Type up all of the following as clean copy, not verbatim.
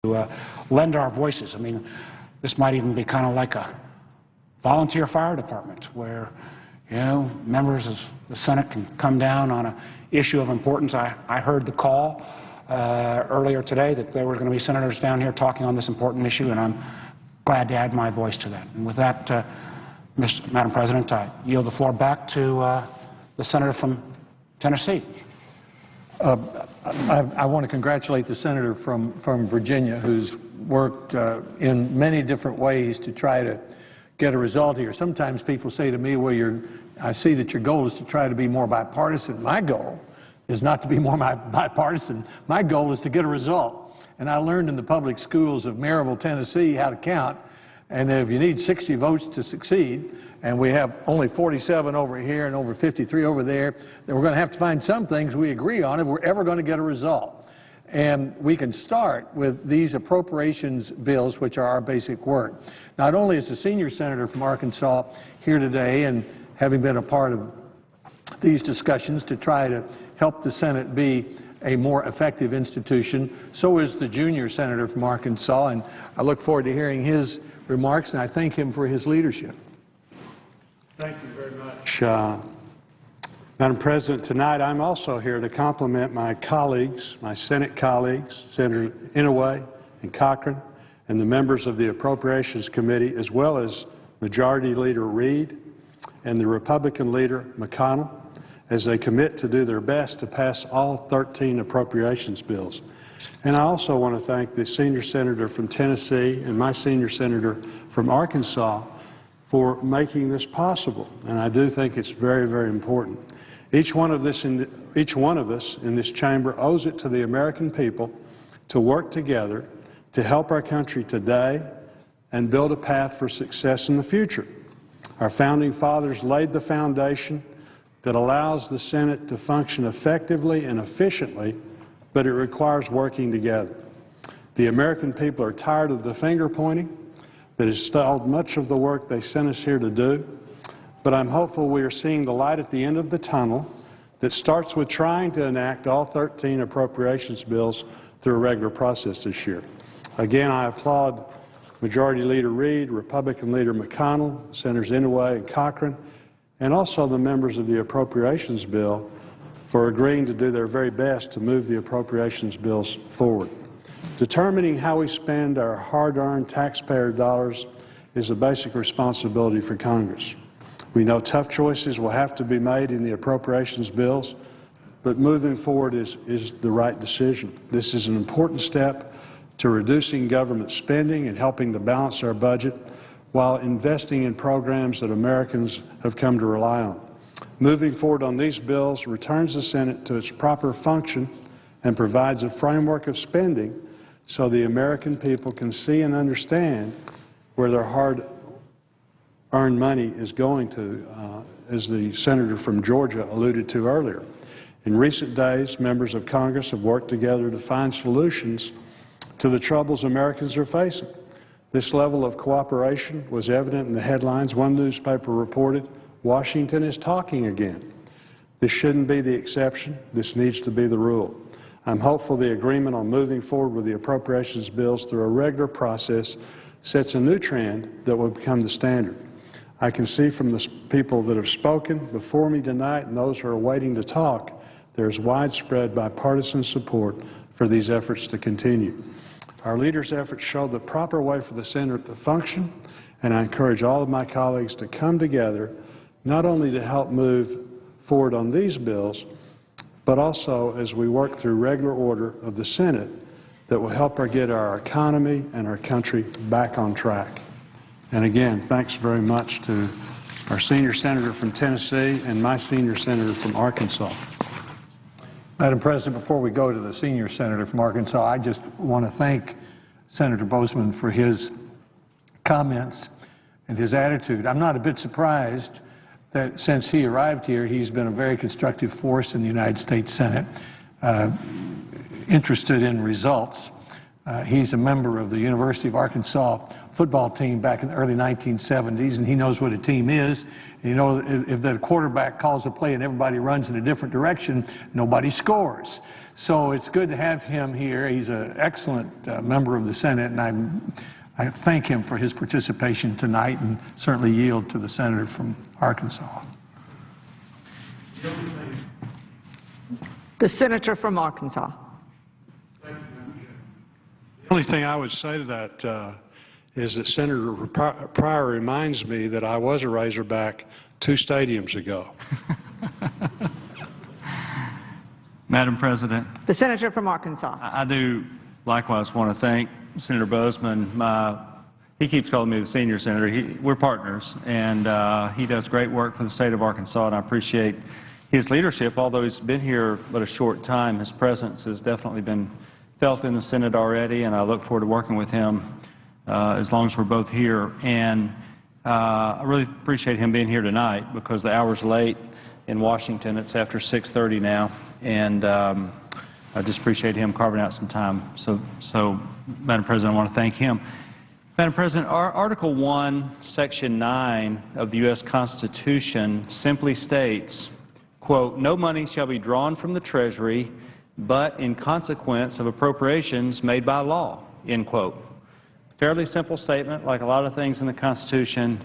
lend our voices. I mean, this might even be kind of like a volunteer fire department where, you know, members of the Senate can come down on an issue of importance. I heard the call earlier today that there were going to be senators down here talking on this important issue, and I'm glad to add my voice to that. And with that, Madam President, I yield the floor back to the senator from Tennessee. I want to congratulate the senator from Virginia who's worked in many different ways to try to get a result here. Sometimes people say to me, well, I see that your goal is to try to be more bipartisan. My goal is not to be more bipartisan. My goal is to get a result. And I learned in the public schools of Maryville, Tennessee, how to count. And if you need 60 votes to succeed, and we have only 47 over here and over 53 over there, then we're going to have to find some things we agree on if we're ever going to get a result. And we can start with these appropriations bills, which are our basic work. Not only is the senior senator from Arkansas here today and having been a part of these discussions to try to help the Senate be a more effective institution, so is the junior senator from Arkansas, and I look forward to hearing his remarks, and I thank him for his leadership. Thank you very much. Madam President, tonight I'm also here to compliment my colleagues, my Senate colleagues, Senator Inouye and Cochran, and the members of the Appropriations Committee, as well as Majority Leader Reid and the Republican Leader McConnell, as they commit to do their best to pass all 13 appropriations bills. And I also want to thank the senior senator from Tennessee and my senior senator from Arkansas for making this possible. And I do think it's very, very important. Each one of us in this chamber owes it to the American people to work together to help our country today and build a path for success in the future. Our founding fathers laid the foundation that allows the Senate to function effectively and efficiently, but it requires working together. The American people are tired of the finger-pointing that has stalled much of the work they sent us here to do, but I'm hopeful we are seeing the light at the end of the tunnel that starts with trying to enact all 13 appropriations bills through a regular process this year. Again, I applaud Majority Leader Reid, Republican Leader McConnell, Senators Inouye and Cochran, and also the members of the appropriations bill for agreeing to do their very best to move the appropriations bills forward. Determining how we spend our hard-earned taxpayer dollars is a basic responsibility for Congress. We know tough choices will have to be made in the appropriations bills, but moving forward is the right decision. This is an important step to reducing government spending and helping to balance our budget while investing in programs that Americans have come to rely on. Moving forward on these bills returns the Senate to its proper function and provides a framework of spending so the American people can see and understand where their hard-earned money is going to, as the senator from Georgia alluded to earlier. In recent days, members of Congress have worked together to find solutions to the troubles Americans are facing. This level of cooperation was evident in the headlines. One newspaper reported, "Washington is talking again." This shouldn't be the exception. This needs to be the rule. I'm hopeful the agreement on moving forward with the appropriations bills through a regular process sets a new trend that will become the standard. I can see from the people that have spoken before me tonight and those who are waiting to talk, there is widespread bipartisan support for these efforts to continue. Our leaders' efforts show the proper way for the Senate to function, and I encourage all of my colleagues to come together not only to help move forward on these bills, but also as we work through regular order of the Senate that will help get our economy and our country back on track. And again, thanks very much to our senior senator from Tennessee and my senior senator from Arkansas. Madam President, before we go to the senior senator from Arkansas, I just want to thank Senator Bozeman for his comments and his attitude. I'm not a bit surprised that since he arrived here, he's been a very constructive force in the United States Senate, interested in results. He's a member of the University of Arkansas football team back in the early 1970s, and he knows what a team is. And you know, if the quarterback calls a play and everybody runs in a different direction, nobody scores. So it's good to have him here. He's an excellent member of the Senate, and I thank him for his participation tonight, and certainly yield to the senator from Arkansas. The senator from Arkansas. The only thing I would say to that is that Senator Pryor reminds me that I was a Razorback 2 stadiums ago. Madam President. The senator from Arkansas. I do likewise want to thank Senator Bozeman. He keeps calling me the senior senator. We're partners, and he does great work for the state of Arkansas, and I appreciate his leadership. Although he's been here but a short time, his presence has definitely been felt in the Senate already, and I look forward to working with him as long as we're both here. And I really appreciate him being here tonight because the hour's late in Washington. It's after 6:30 now, and I just appreciate him carving out some time. So, Madam President, I want to thank him. Madam President, our Article 1, Section 9 of the U.S. Constitution simply states, quote, "No money shall be drawn from the Treasury but in consequence of appropriations made by law," end quote. Fairly simple statement, like a lot of things in the Constitution,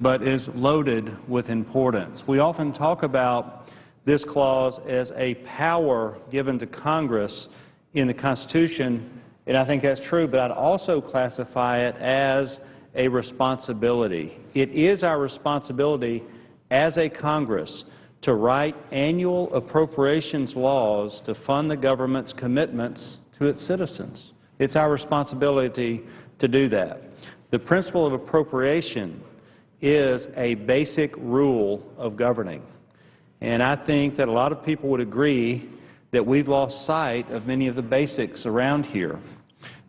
but is loaded with importance. We often talk about this clause as a power given to Congress in the Constitution, and I think that's true, but I'd also classify it as a responsibility. It is our responsibility as a Congress to write annual appropriations laws to fund the government's commitments to its citizens. It's our responsibility to do that. The principle of appropriation is a basic rule of governing. And I think that a lot of people would agree that we've lost sight of many of the basics around here.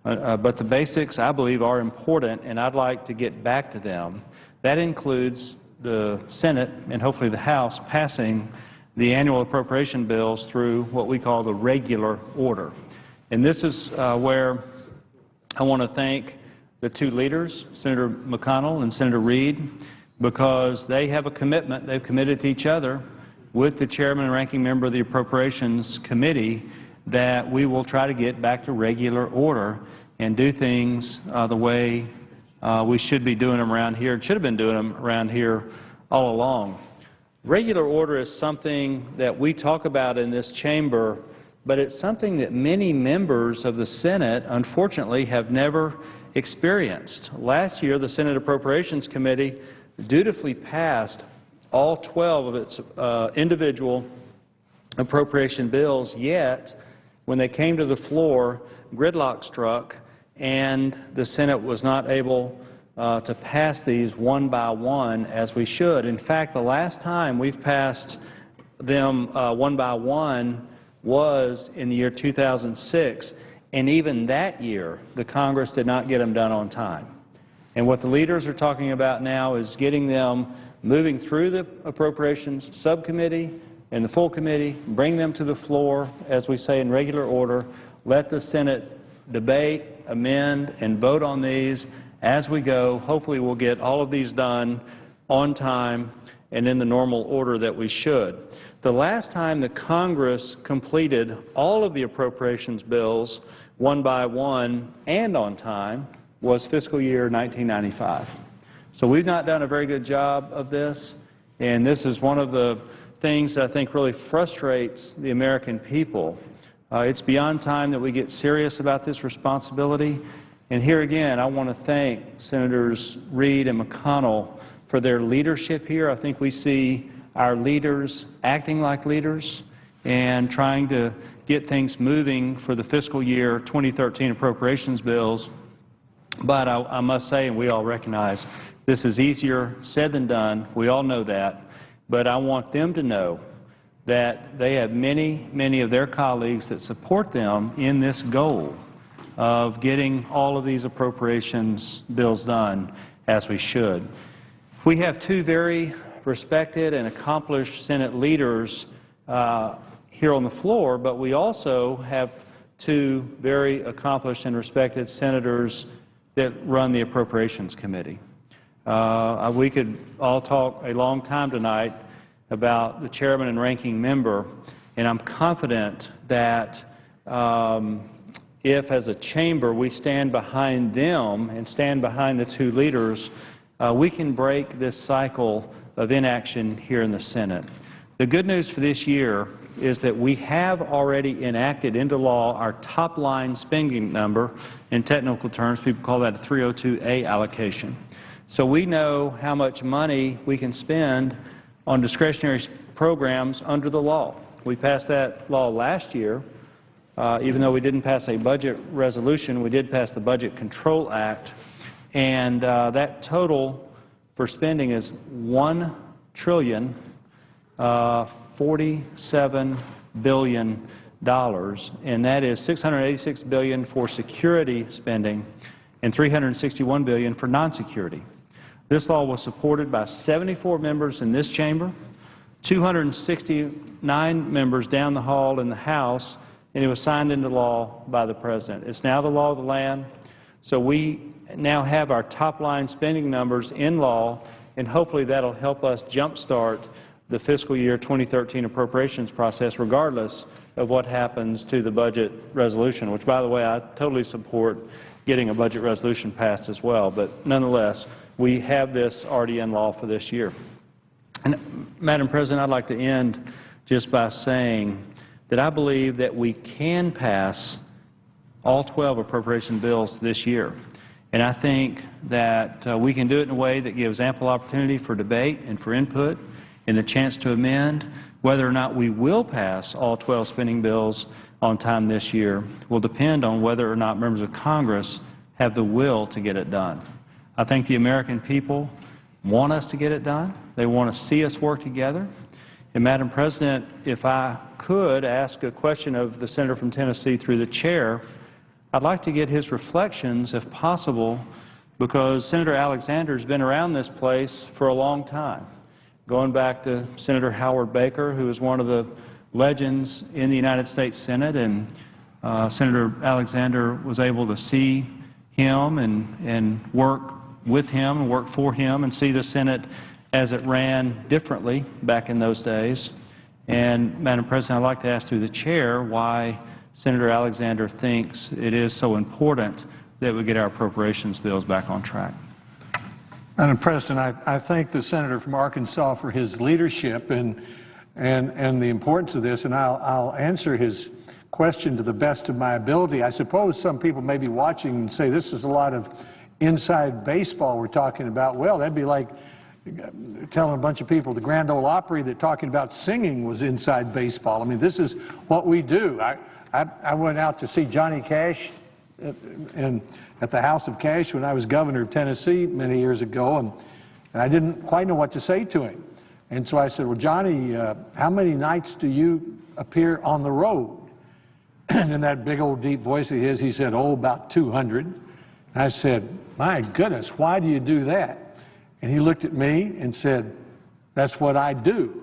But the basics, I believe, are important, and I'd like to get back to them. That includes the Senate and hopefully the House passing the annual appropriation bills through what we call the regular order. And this is where I want to thank the two leaders, Senator McConnell and Senator Reid, because they have a commitment. They've committed to each other with the chairman and ranking member of the Appropriations Committee that we will try to get back to regular order and do things the way we should be doing them around here and should have been doing them around here all along. Regular order is something that we talk about in this chamber, but it's something that many members of the Senate, unfortunately, have never experienced. Last year, the Senate Appropriations Committee dutifully passed all 12 of its individual appropriation bills, yet when they came to the floor, gridlock struck, and the Senate was not able to pass these one by one as we should. In fact, the last time we've passed them one by one was in the year 2006, and even that year, the Congress did not get them done on time. And what the leaders are talking about now is getting them moving through the Appropriations Subcommittee and the full committee, bring them to the floor, as we say, in regular order, let the Senate debate, amend, and vote on these as we go. Hopefully we'll get all of these done on time and in the normal order that we should. The last time the Congress completed all of the appropriations bills one by one and on time was fiscal year 1995. So we've not done a very good job of this, and this is one of the things that I think really frustrates the American people. It's beyond time that we get serious about this responsibility. And here again, I want to thank Senators Reid and McConnell for their leadership here. I think we see our leaders acting like leaders and trying to get things moving for the fiscal year 2013 appropriations bills. But I must say, and we all recognize, this is easier said than done. We all know that. But I want them to know that they have many of their colleagues that support them in this goal of getting all of these appropriations bills done as we should. We have two very respected and accomplished Senate leaders here on the floor, but we also have two very accomplished and respected senators that run the Appropriations Committee. We could all talk a long time tonight about the chairman and ranking member, and I'm confident that if, as a chamber, we stand behind them and stand behind the two leaders, we can break this cycle of inaction here in the Senate. The good news for this year is that we have already enacted into law our top-line spending number. In technical terms, people call that a 302A allocation. So we know how much money we can spend on discretionary programs under the law. We passed that law last year. Even though we didn't pass a budget resolution, we did pass the Budget Control Act, and that total for spending is $1,047 billion, and that is $686 billion for security spending and $361 billion for non-security. This law was supported by 74 members in this chamber, 269 members down the hall in the House, and it was signed into law by the President. It's now the law of the land, so we now have our top-line spending numbers in law, and hopefully that'll help us jumpstart the fiscal year 2013 appropriations process, regardless of what happens to the budget resolution, which, by the way, I totally support getting a budget resolution passed as well. But nonetheless, we have this already in law for this year. And, Madam President, I'd like to end just by saying that I believe that we can pass all 12 appropriation bills this year. And I think that we can do it in a way that gives ample opportunity for debate and for input and the chance to amend. Whether or not we will pass all 12 spending bills on time this year will depend on whether or not members of Congress have the will to get it done. I think the American people want us to get it done. They want to see us work together. And, Madam President, if I could ask a question of the senator from Tennessee through the chair, I'd like to get his reflections, if possible, because Senator Alexander has been around this place for a long time, going back to Senator Howard Baker, who is one of the legends in the United States Senate, and Senator Alexander was able to see him and work with him and work for him and see the Senate as it ran differently back in those days. And, Madam President, I'd like to ask through the chair why Senator Alexander thinks it is so important that we get our appropriations bills back on track. Madam President, I thank the senator from Arkansas for his leadership and the importance of this, and I'll answer his question to the best of my ability. I suppose some people may be watching and say this is a lot of inside baseball we're talking about. Well, that'd be like telling a bunch of people the Grand Ole Opry that talking about singing was inside baseball. I mean, this is what we do. I went out to see Johnny Cash at the House of Cash when I was governor of Tennessee many years ago, and I didn't quite know what to say to him. And so I said, well, Johnny, how many nights do you appear on the road? And in that big old deep voice of his, he said, oh, about 200. And I said, my goodness, why do you do that? And he looked at me and said, that's what I do.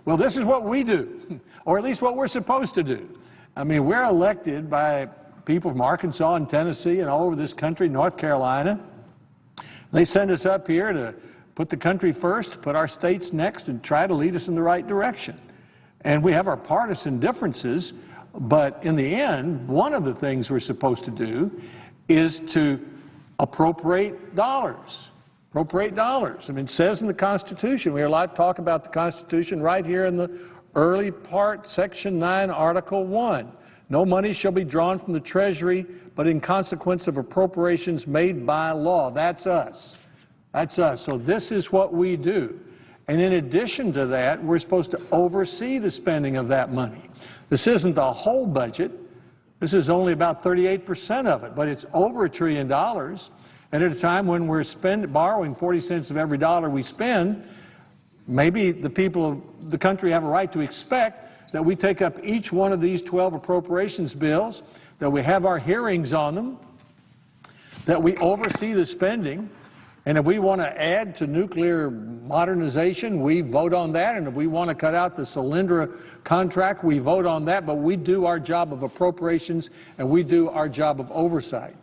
Well, this is what we do, or at least what we're supposed to do. I mean, we're elected by people from Arkansas and Tennessee and all over this country, North Carolina. They send us up here to put the country first, put our states next, and try to lead us in the right direction. And we have our partisan differences, but in the end, one of the things we're supposed to do is to appropriate dollars. Appropriate dollars. I mean, it says in the Constitution, we hear a lot of talk about the Constitution right here in the early part, Section 9, Article 1. No money shall be drawn from the Treasury, but in consequence of appropriations made by law. That's us. That's us. So this is what we do. And in addition to that, we're supposed to oversee the spending of that money. This isn't the whole budget. This is only about 38% of it, but it's over $1 trillion. And at a time when we're borrowing 40 cents of every dollar we spend, maybe the people of the country have a right to expect that we take up each one of these 12 appropriations bills, that we have our hearings on them, that we oversee the spending, and if we want to add to nuclear modernization, we vote on that, and if we want to cut out the Solyndra contract, we vote on that, but we do our job of appropriations and we do our job of oversight.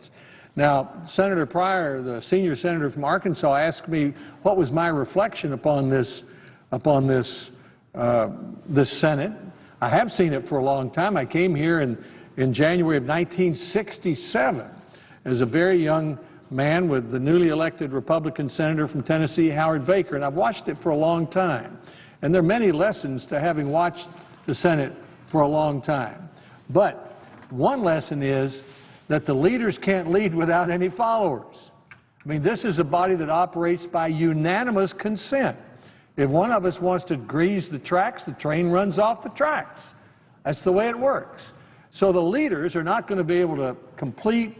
Now, Senator Pryor, the senior senator from Arkansas, asked me what was my reflection upon this Senate. I have seen it for a long time. I came here in January of 1967 as a very young man with the newly elected Republican senator from Tennessee, Howard Baker, and I've watched it for a long time. And there are many lessons to having watched the Senate for a long time. But one lesson is that the leaders can't lead without any followers. I mean, this is a body that operates by unanimous consent. If one of us wants to grease the tracks, the train runs off the tracks. That's the way it works. So the leaders are not going to be able to complete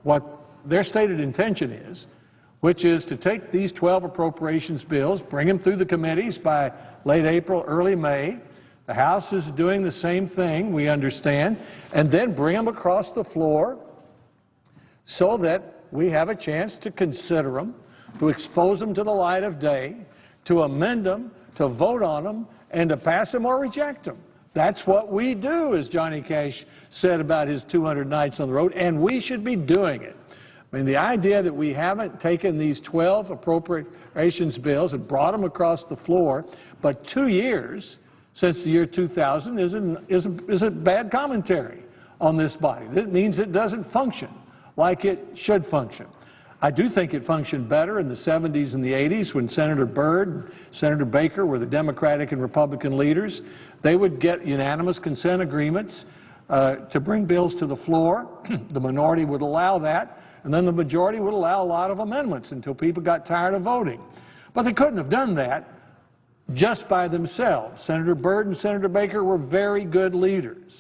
what their stated intention is, which is to take these 12 appropriations bills, bring them through the committees by late April, early May. The House is doing the same thing, we understand, and then bring them across the floor so that we have a chance to consider them, to expose them to the light of day, to amend them, to vote on them, and to pass them or reject them. That's what we do, as Johnny Cash said about his 200 nights on the road, and we should be doing it. I mean, the idea that we haven't taken these 12 appropriations bills and brought them across the floor, but 2 years since the year 2000 is a bad commentary on this body. That means it doesn't function like it should function. I do think it functioned better in the 70s and the 80s when Senator Byrd and Senator Baker were the Democratic and Republican leaders. They would get unanimous consent agreements to bring bills to the floor. The minority would allow that, and then the majority would allow a lot of amendments until people got tired of voting. But they couldn't have done that just by themselves. Senator Byrd and Senator Baker were very good leaders,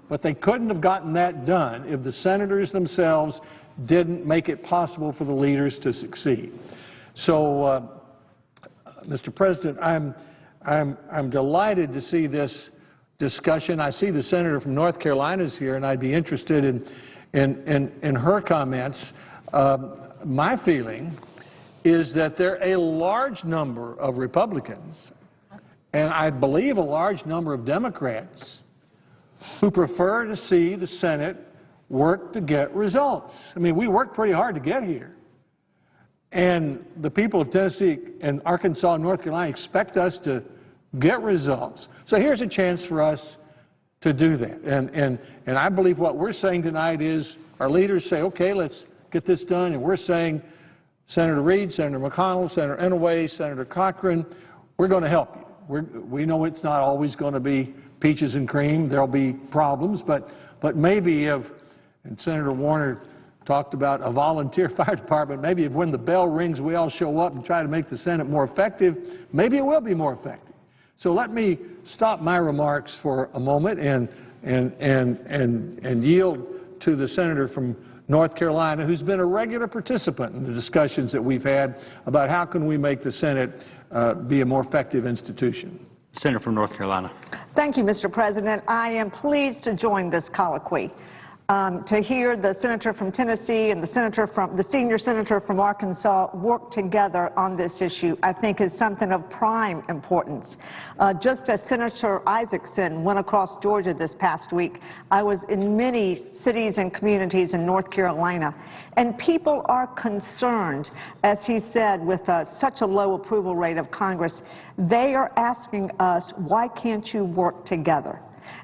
but they couldn't have gotten that done if the senators themselves didn't make it possible for the leaders to succeed. So, Mr. President, I'm delighted to see this discussion. I see the senator from North Carolina is here, and I'd be interested in her comments. My feeling is that there are a large number of Republicans, and I believe a large number of Democrats, who prefer to see the Senate work to get results. I mean, we worked pretty hard to get here. And the people of Tennessee and Arkansas and North Carolina expect us to get results. So here's a chance for us to do that. And I believe what we're saying tonight is our leaders say, okay, let's get this done. And we're saying, Senator Reid, Senator McConnell, Senator Inouye, Senator Cochran, we're going to help you. We know it's not always going to be peaches and cream. There'll be problems. But maybe if, and Senator Warner talked about a volunteer fire department, maybe if when the bell rings we all show up and try to make the Senate more effective, maybe it will be more effective. So let me stop my remarks for a moment and yield to the senator from North Carolina, who's been a regular participant in the discussions that we've had about how can we make the Senate be a more effective institution. Senator from North Carolina. Thank you, Mr. President. I am pleased to join this colloquy. To hear the senator from Tennessee and the senior senator from Arkansas work together on this issue, I think is something of prime importance. Just as Senator Isaacson went across Georgia this past week, I was in many cities and communities in North Carolina, and people are concerned, as he said, with such a low approval rate of Congress. They are asking us, why can't you work together?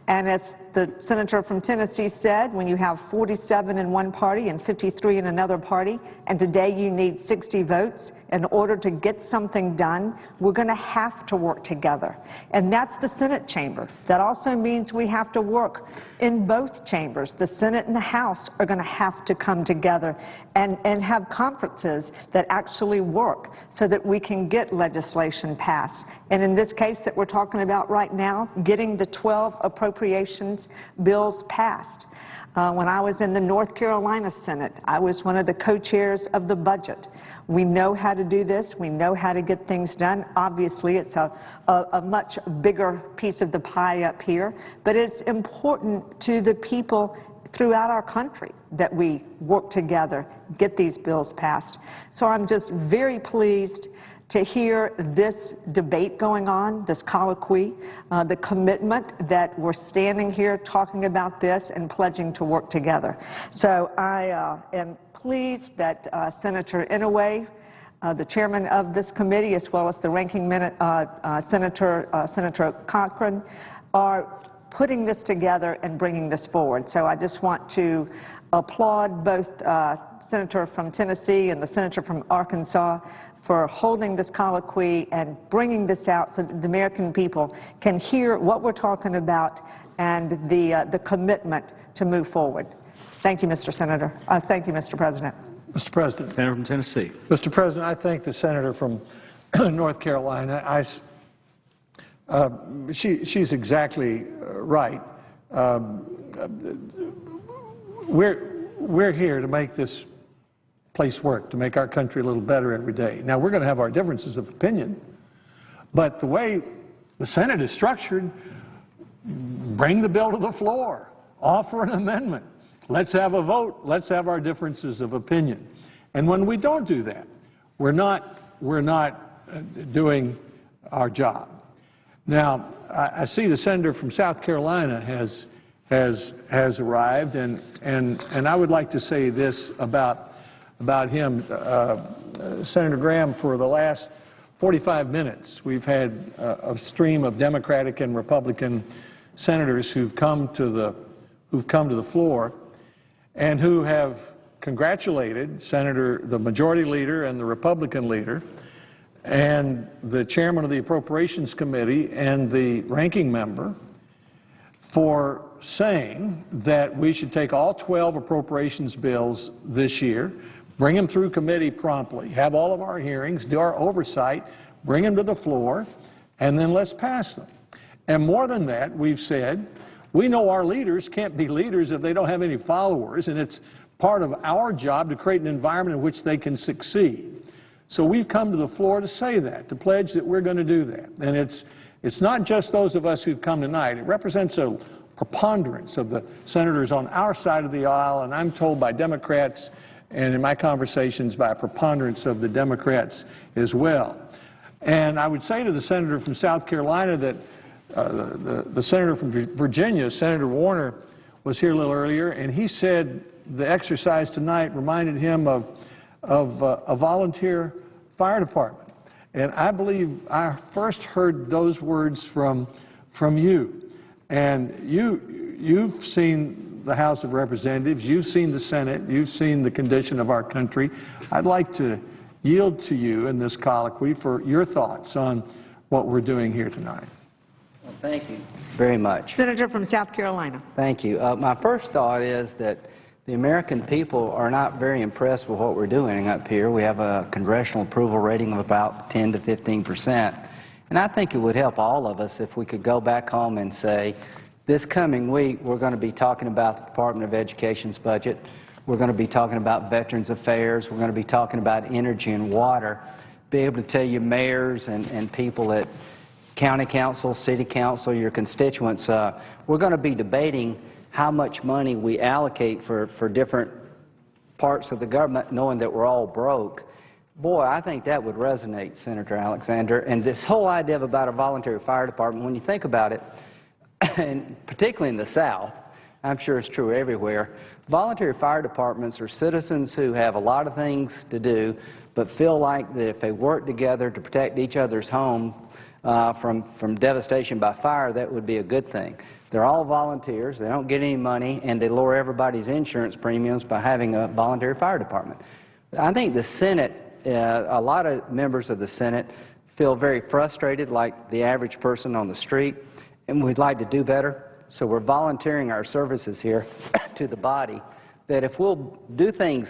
And as the senator from Tennessee said, when you have 47 in one party and 53 in another party, and today you need 60 votes in order to get something done, we're going to have to work together. And that's the Senate chamber. That also means we have to work in both chambers. The Senate and the House are going to have to come together and have conferences that actually work so that we can get legislation passed. And in this case that we're talking about right now, getting the 12 appropriations bills passed. When I was in the North Carolina Senate, I was one of the co-chairs of the budget. We know how to do this. We know how to get things done. Obviously, it's a much bigger piece of the pie up here, but it's important to the people throughout our country that we work together, get these bills passed. So I'm just very pleased to hear this debate going on, this colloquy, the commitment that we're standing here talking about this and pledging to work together. So I am pleased that Senator Inouye, the chairman of this committee, as well as the ranking Senator Cochran, are putting this together and bringing this forward. So I just want to applaud both Senator from Tennessee and the Senator from Arkansas for holding this colloquy and bringing this out so that the American people can hear what we're talking about and the commitment to move forward. Thank you, Mr. Senator. Thank you, Mr. President. Mr. President. Senator from Tennessee. Mr. President, I thank the senator from North Carolina. She's exactly right. We're here to make this place work, to make our country a little better every day. Now, we're going to have our differences of opinion, but the way the Senate is structured, bring the bill to the floor, offer an amendment, let's have a vote, let's have our differences of opinion. And when we don't do that, we're not doing our job. Now, I see the senator from South Carolina has arrived, and I would like to say this about him. Senator Graham, for the last 45 minutes, we've had a stream of Democratic and Republican senators who've come to the floor and who have congratulated the Majority Leader and the Republican Leader and the Chairman of the Appropriations Committee and the Ranking Member for saying that we should take all 12 appropriations bills this year, bring them through committee promptly, have all of our hearings, do our oversight, bring them to the floor, and then let's pass them. And more than that, we've said, we know our leaders can't be leaders if they don't have any followers, and it's part of our job to create an environment in which they can succeed. So we've come to the floor to say that, to pledge that we're going to do that. And it's not just those of us who've come tonight. It represents a preponderance of the senators on our side of the aisle, and I'm told by Democrats and in my conversations by a preponderance of the Democrats as well. And I would say to the senator from South Carolina that the senator from Virginia, Senator Warner, was here a little earlier, and he said the exercise tonight reminded him of a volunteer fire department. And I believe I first heard those words from you. And you've seen the House of Representatives, you've seen the Senate, you've seen the condition of our country. I'd like to yield to you in this colloquy for your thoughts on what we're doing here tonight. Well, thank you very much. Senator from South Carolina. Thank you. My first thought is that the American people are not very impressed with what we're doing up here. We have a congressional approval rating of about 10 to 15%. And I think it would help all of us if we could go back home and say, this coming week we're going to be talking about the Department of Education's budget. We're going to be talking about Veterans Affairs. We're going to be talking about energy and water. Be able to tell you mayors and people at county council, city council, your constituents, we're going to be debating how much money we allocate for different parts of the government, knowing that we're all broke. Boy, I think that would resonate, Senator Alexander. And this whole idea about a voluntary fire department, when you think about it, and particularly in the South, I'm sure it's true everywhere, voluntary fire departments are citizens who have a lot of things to do, but feel like that if they work together to protect each other's home from devastation by fire, that would be a good thing. They're all volunteers, they don't get any money, and they lower everybody's insurance premiums by having a voluntary fire department. I think the Senate, a lot of members of the Senate feel very frustrated like the average person on the street, and we'd like to do better. So we're volunteering our services here to the body, that if we'll do things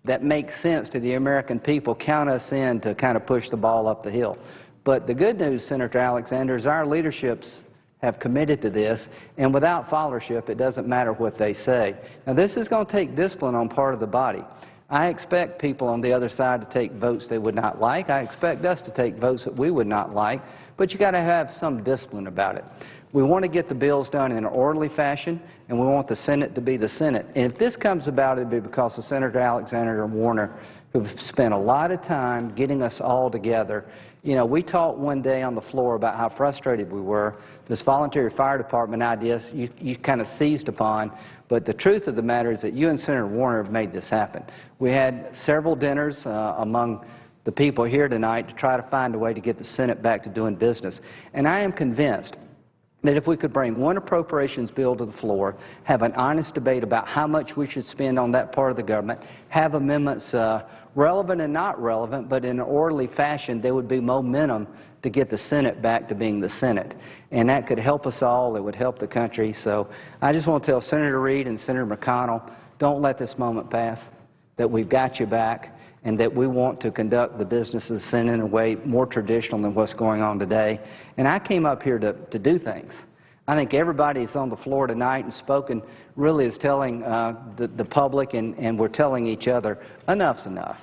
that make sense to the American people, count us in to kind of push the ball up the hill. But the good news, Senator Alexander, is our leaderships have committed to this, and without followership, it doesn't matter what they say. Now, this is going to take discipline on part of the body. I expect people on the other side to take votes they would not like. I expect us to take votes that we would not like, but you got to have some discipline about it. We want to get the bills done in an orderly fashion, and we want the Senate to be the Senate. And if this comes about, it'll be because of Senator Alexander and Warner, who've spent a lot of time getting us all together. You know, we talked one day on the floor about how frustrated we were. This voluntary fire department idea you kind of seized upon, but the truth of the matter is that you and Senator Warner have made this happen. We had several dinners among the people here tonight to try to find a way to get the Senate back to doing business. And I am convinced that if we could bring one appropriations bill to the floor, have an honest debate about how much we should spend on that part of the government, have amendments relevant and not relevant, but in an orderly fashion, there would be momentum to get the Senate back to being the Senate. And that could help us all. It would help the country. So I just want to tell Senator Reid and Senator McConnell, don't let this moment pass, that we've got you back, and that we want to conduct the business of the Senate in a way more traditional than what's going on today. And I came up here to do things. I think everybody that's on the floor tonight and spoken really is telling the public, and we're telling each other, enough's enough.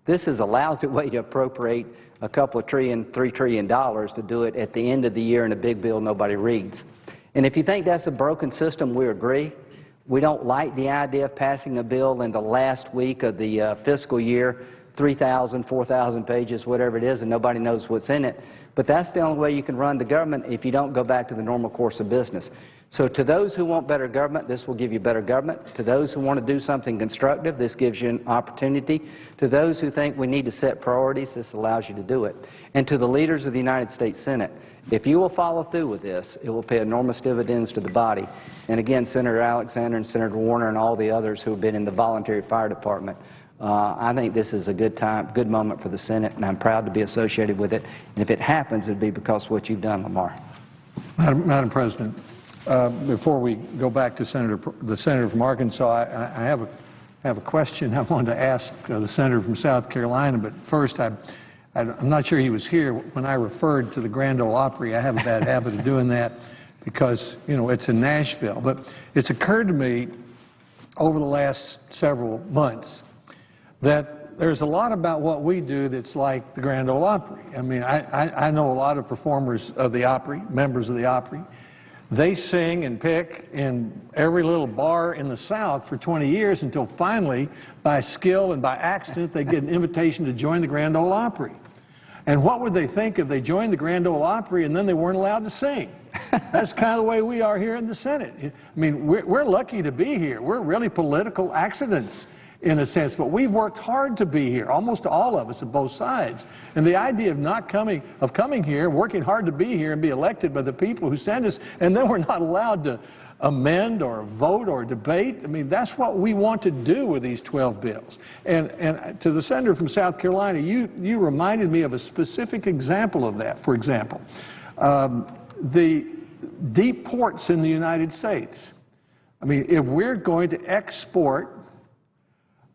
This is a lousy way to appropriate a couple of $3 trillion to do it at the end of the year in a big bill nobody reads. And if you think that's a broken system, we agree. We don't like the idea of passing a bill in the last week of the fiscal year, 3,000, 4,000 pages, whatever it is, and nobody knows what's in it. But that's the only way you can run the government if you don't go back to the normal course of business. So to those who want better government, this will give you better government. To those who want to do something constructive, this gives you an opportunity. To those who think we need to set priorities, this allows you to do it. And to the leaders of the United States Senate, if you will follow through with this, it will pay enormous dividends to the body. And again, Senator Alexander and Senator Warner and all the others who have been in the voluntary fire department, I think this is a good moment for the Senate, and I'm proud to be associated with it. And if it happens, it'll be because of what you've done, Lamar. Madam President, before we go back to the Senator from Arkansas, I have a question I wanted to ask the Senator from South Carolina, but first I'm not sure he was here when I referred to the Grand Ole Opry. I have a bad habit of doing that because, you know, it's in Nashville. But it's occurred to me over the last several months that there's a lot about what we do that's like the Grand Ole Opry. I mean, I know a lot of performers of the Opry, members of the Opry. They sing and pick in every little bar in the South for 20 years until finally, by skill and by accident, they get an invitation to join the Grand Ole Opry. And what would they think if they joined the Grand Ole Opry and then they weren't allowed to sing? That's kind of the way we are here in the Senate. I mean, we're lucky to be here. We're really political accidents in a sense, but we've worked hard to be here, almost all of us on both sides. And the idea of coming here, working hard to be here and be elected by the people who send us, and then we're not allowed to amend or vote or debate, I mean, that's what we want to do with these 12 bills. And to the Senator from South Carolina, you reminded me of a specific example of that. For example, the deep ports in the United States. I mean, if we're going to export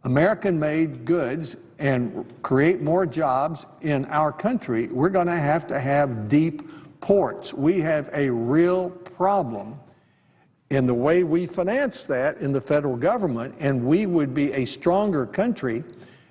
American-made goods and create more jobs in our country, we're going to have deep ports. We have a real problem in the way we finance that in the federal government, and we would be a stronger country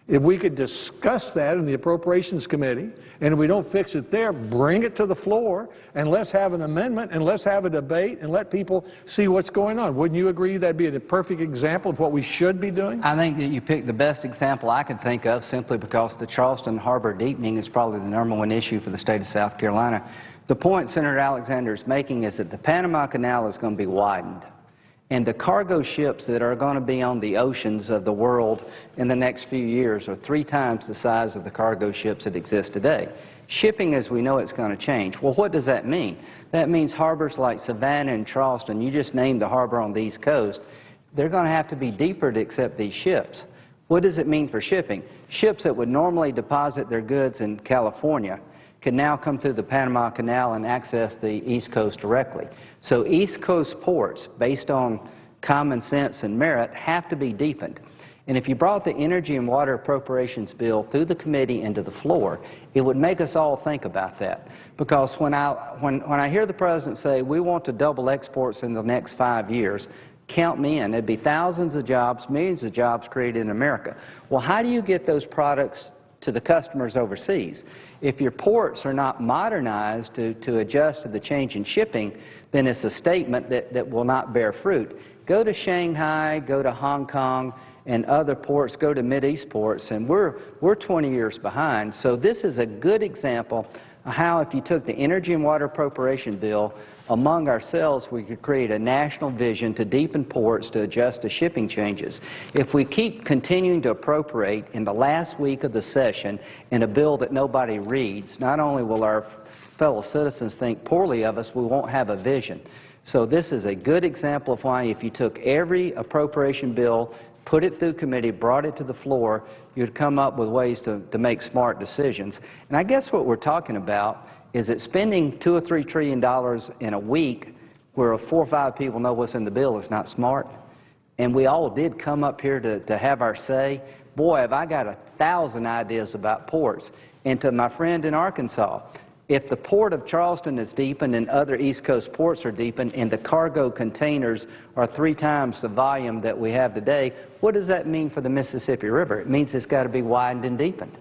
if we could discuss that in the Appropriations Committee, and if we don't fix it there, bring it to the floor, and let's have an amendment, and let's have a debate, and let people see what's going on. Wouldn't you agree that'd be a perfect example of what we should be doing? I think that you picked the best example I could think of, simply because the Charleston Harbor deepening is probably the #1 issue for the state of South Carolina. The point Senator Alexander is making is that the Panama Canal is going to be widened. And the cargo ships that are going to be on the oceans of the world in the next few years are 3 times the size of the cargo ships that exist today. Shipping, as we know, it's going to change. Well, what does that mean? That means harbors like Savannah and Charleston, you just named the harbor on the East Coast, they're going to have to be deeper to accept these ships. What does it mean for shipping? Ships that would normally deposit their goods in California can now come through the Panama Canal and access the East Coast directly. So East Coast ports, based on common sense and merit, have to be deepened. And if you brought the Energy and Water Appropriations Bill through the committee and to the floor, it would make us all think about that. Because when I hear the President say we want to double exports in the next 5 years, count me in. There'd be thousands of jobs, millions of jobs created in America. Well, how do you get those products to the customers overseas. If your ports are not modernized to adjust to the change in shipping, then it's a statement that will not bear fruit. Go to Shanghai, go to Hong Kong, and other ports, go to Mideast ports, and we're 20 years behind. So this is a good example of how if you took the Energy and Water Appropriation Bill, among ourselves we could create a national vision to deepen ports to adjust to shipping changes. If we keep continuing to appropriate in the last week of the session in a bill that nobody reads, not only will our fellow citizens think poorly of us, we won't have a vision. So this is a good example of why if you took every appropriation bill, put it through committee, brought it to the floor, you'd come up with ways to make smart decisions. And I guess what we're talking about is that spending $2 or $3 trillion in a week where 4 or 5 people know what's in the bill is not smart. And we all did come up here to have our say. Boy, have I got 1,000 ideas about ports. And to my friend in Arkansas, if the port of Charleston is deepened and other East Coast ports are deepened and the cargo containers are 3 times the volume that we have today, what does that mean for the Mississippi River? It means it's got to be widened and deepened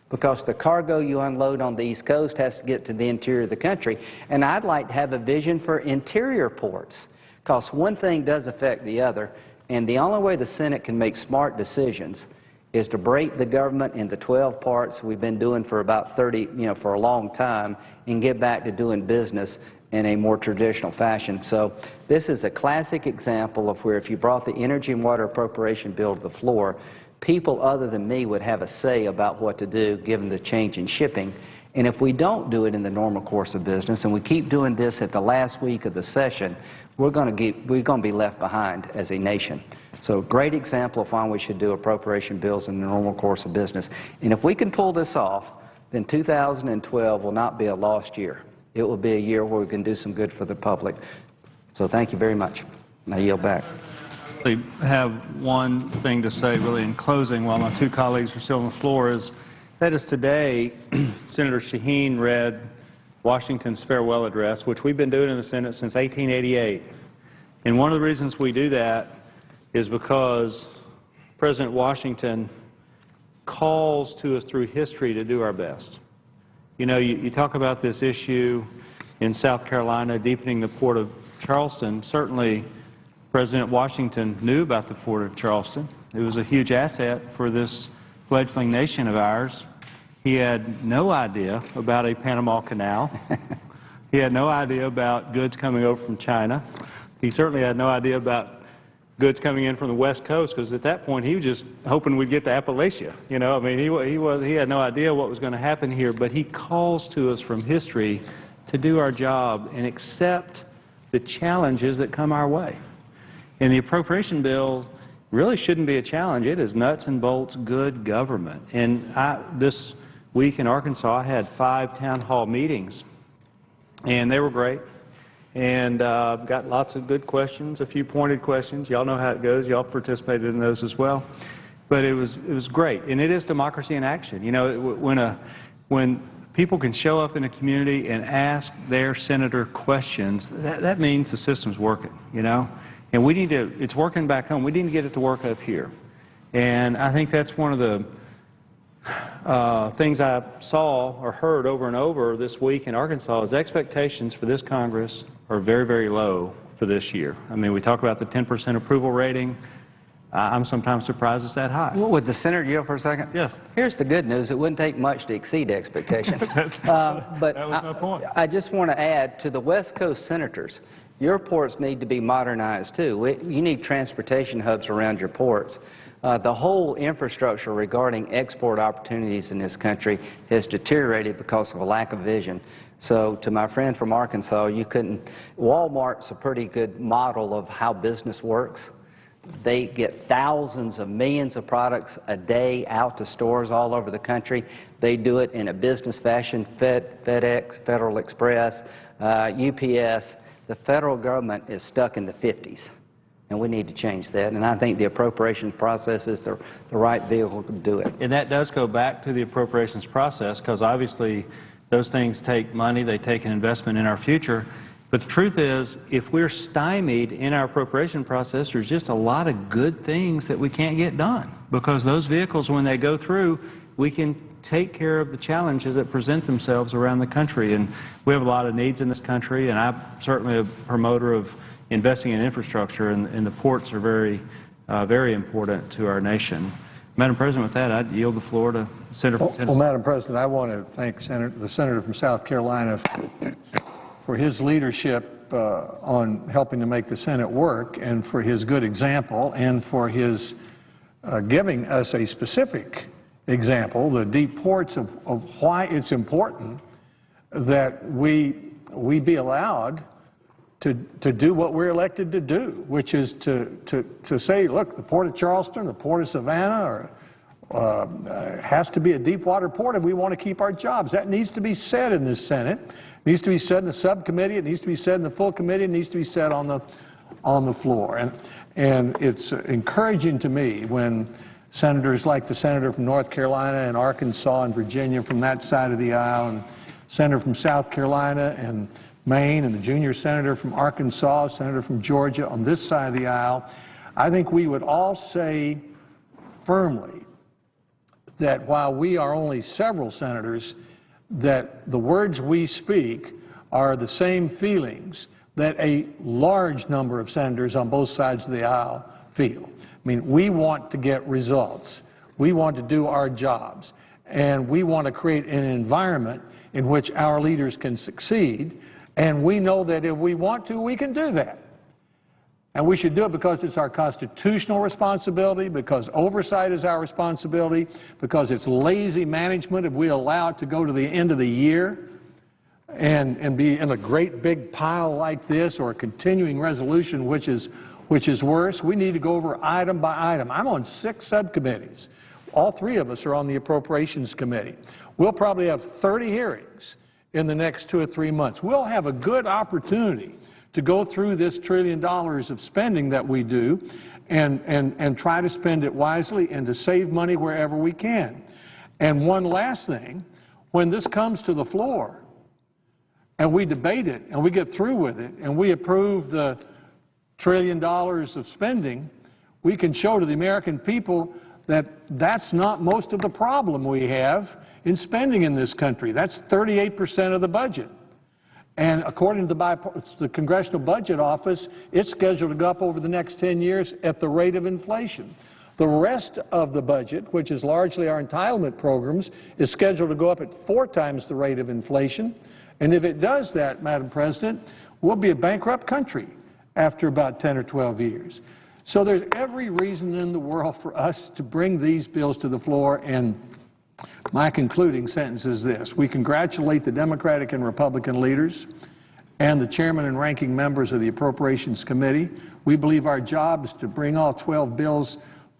because the cargo you unload on the East Coast has to get to the interior of the country. And I'd like to have a vision for interior ports because one thing does affect the other, and the only way the Senate can make smart decisions is to break the government into 12 parts we've been doing for about 30, for a long time, and get back to doing business in a more traditional fashion. So this is a classic example of where if you brought the Energy and Water Appropriation Bill to the floor, people other than me would have a say about what to do given the change in shipping. And if we don't do it in the normal course of business and we keep doing this at the last week of the session, we're going to be left behind as a nation. So great example of why we should do appropriation bills in the normal course of business. And if we can pull this off, then 2012 will not be a lost year. It will be a year where we can do some good for the public. So thank you very much. I yield back. I have one thing to say really in closing while my 2 colleagues are still on the floor that is today Senator Shaheen read Washington's farewell address, which we've been doing in the Senate since 1888. And one of the reasons we do that is because President Washington calls to us through history to do our best. You talk about this issue in South Carolina, deepening the Port of Charleston. Certainly, President Washington knew about the Port of Charleston. It was a huge asset for this fledgling nation of ours. He had no idea about a Panama Canal. He had no idea about goods coming over from China. He certainly had no idea about goods coming in from the West Coast, because at that point he was just hoping we'd get to Appalachia. He had no idea what was going to happen here, but he calls to us from history to do our job and accept the challenges that come our way. And the appropriation bill really shouldn't be a challenge. It is nuts and bolts good government. And this week in Arkansas, I had 5 town hall meetings, and they were great. And got lots of good questions, a few pointed questions. Y'all know how it goes. Y'all participated in those as well. But it was great, and it is democracy in action. When people can show up in a community and ask their senator questions, that means the system's working. And we need to. It's working back home. We need to get it to work up here. And I think that's one of the things I saw or heard over and over this week in Arkansas is expectations for this Congress are very, very low for this year. I mean, we talk about the 10% approval rating. I'm sometimes surprised it's that high. Well, would the senator yield for a second? Yes. Here's the good news. It wouldn't take much to exceed expectations. But that was my point. I just want to add to the West Coast senators, your ports need to be modernized, too. You need transportation hubs around your ports. The whole infrastructure regarding export opportunities in this country has deteriorated because of a lack of vision. So to my friend from Arkansas, Walmart's a pretty good model of how business works. They get thousands of millions of products a day out to stores all over the country. They do it in a business fashion. FedEx, Federal Express, UPS. The federal government is stuck in the 50s. And we need to change that. And I think the appropriations process is the right vehicle to do it. And that does go back to the appropriations process, because obviously those things take money, they take an investment in our future. But the truth is, if we're stymied in our appropriation process, there's just a lot of good things that we can't get done, because those vehicles, when they go through, we can take care of the challenges that present themselves around the country. And we have a lot of needs in this country, and I'm certainly a promoter of investing in infrastructure, and the ports are very, very important to our nation. Madam President, with that, I'd yield the floor to Senator from Tennessee. Well, Madam President, I want to thank the Senator from South Carolina for his leadership on helping to make the Senate work, and for his good example, and for his giving us a specific example, the deep ports, of why it's important that we be allowed to do what we're elected to do, which is to say, look, the Port of Charleston, the Port of Savannah has to be a deep water port if we want to keep our jobs. That needs to be said in this Senate. It needs to be said in the subcommittee. It needs to be said in the full committee. It needs to be said on the floor. And it's encouraging to me when senators like the senator from North Carolina and Arkansas and Virginia from that side of the aisle, and senator from South Carolina and Maine, and the junior senator from Arkansas, senator from Georgia on this side of the aisle, I think we would all say firmly that while we are only several senators, that the words we speak are the same feelings that a large number of senators on both sides of the aisle feel. I mean, we want to get results. We want to do our jobs. And we want to create an environment in which our leaders can succeed. And we know that if we want to, we can do that. And we should do it because it's our constitutional responsibility, because oversight is our responsibility, because it's lazy management if we allow it to go to the end of the year and be in a great big pile like this, or a continuing resolution which is worse. We need to go over item by item. I'm on 6 subcommittees. All 3 of us are on the Appropriations Committee. We'll probably have 30 hearings in the next 2 or 3 months. We'll have a good opportunity to go through this $1 trillion of spending that we do and try to spend it wisely and to save money wherever we can. And one last thing, when this comes to the floor and we debate it and we get through with it and we approve the $1 trillion of spending, we can show to the American people that that's not most of the problem we have in spending in this country. That's 38% of the budget. And according to the Congressional Budget Office, it's scheduled to go up over the next 10 years at the rate of inflation. The rest of the budget, which is largely our entitlement programs, is scheduled to go up at 4 times the rate of inflation. And if it does that, Madam President, we'll be a bankrupt country after about 10 or 12 years. So there's every reason in the world for us to bring these bills to the floor, and my concluding sentence is this. We congratulate the Democratic and Republican leaders and the chairman and ranking members of the Appropriations Committee. We believe our job is to bring all 12 bills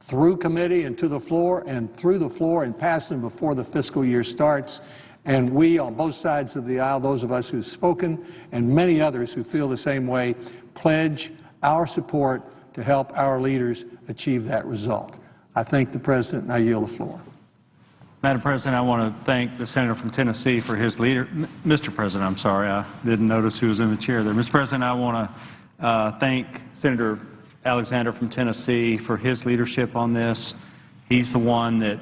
through committee and to the floor and through the floor and pass them before the fiscal year starts. And we, on both sides of the aisle, those of us who've spoken and many others who feel the same way, pledge our support to help our leaders achieve that result. I thank the President, and I yield the floor. Madam President, I want to thank the senator from Tennessee for his Mr. President, I'm sorry, I didn't notice who was in the chair there. Mr. President, I want to thank Senator Alexander from Tennessee for his leadership on this. He's the one that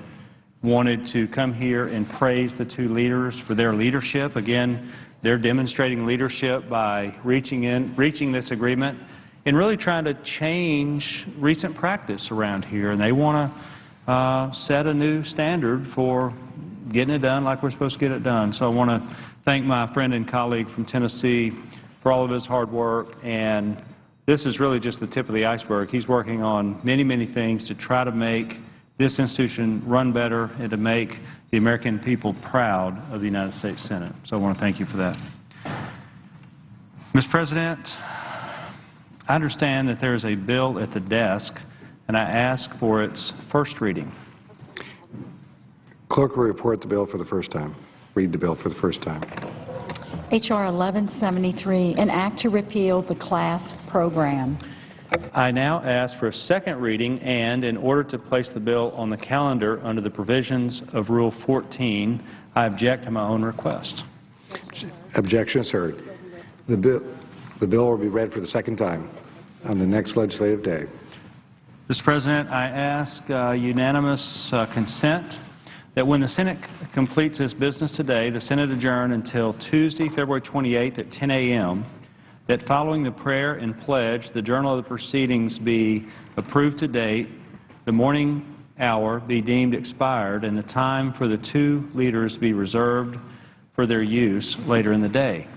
wanted to come here and praise the 2 leaders for their leadership. Again, they're demonstrating leadership by reaching this agreement and really trying to change recent practice around here. And they want to set a new standard for getting it done like we're supposed to get it done. So I want to thank my friend and colleague from Tennessee for all of his hard work. And this is really just the tip of the iceberg. He's working on many, many things to try to make this institution run better and to make the American people proud of the United States Senate. So I want to thank you for that. Mr. President, I understand that there is a bill at the desk, and I ask for its first reading. Clerk will report the bill for the first time. Read the bill for the first time. H.R. 1173, an act to repeal the class program. I now ask for a second reading, and in order to place the bill on the calendar under the provisions of Rule 14, I object to my own request. Objection is heard. The The bill will be read for the second time on the next legislative day. Mr. President, I ask unanimous consent that when the Senate completes its business today, the Senate adjourn until Tuesday, February 28th at 10 a.m., that following the prayer and pledge, the journal of the proceedings be approved to date, the morning hour be deemed expired, and the time for the two leaders be reserved for their use later in the day.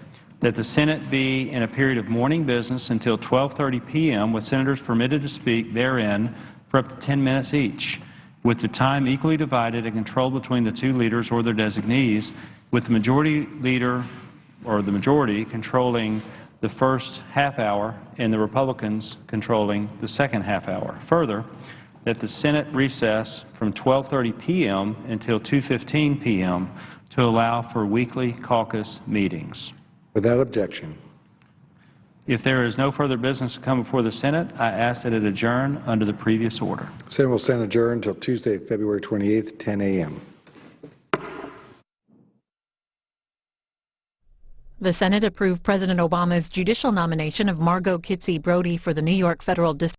That the Senate be in a period of morning business until 12:30 p.m. with senators permitted to speak therein for up to 10 minutes each, with the time equally divided and controlled between the two leaders or their designees, with the majority leader or the majority controlling the first half hour and the Republicans controlling the second half hour. Further, that the Senate recess from 12:30 p.m. until 2:15 p.m. to allow for weekly caucus meetings. Without objection. If there is no further business to come before the Senate, I ask that it adjourn under the previous order. Senate will stand adjourned until Tuesday, February 28th, 10 a.m. The Senate approved President Obama's judicial nomination of Margo Kitsy Brodie for the New York Federal District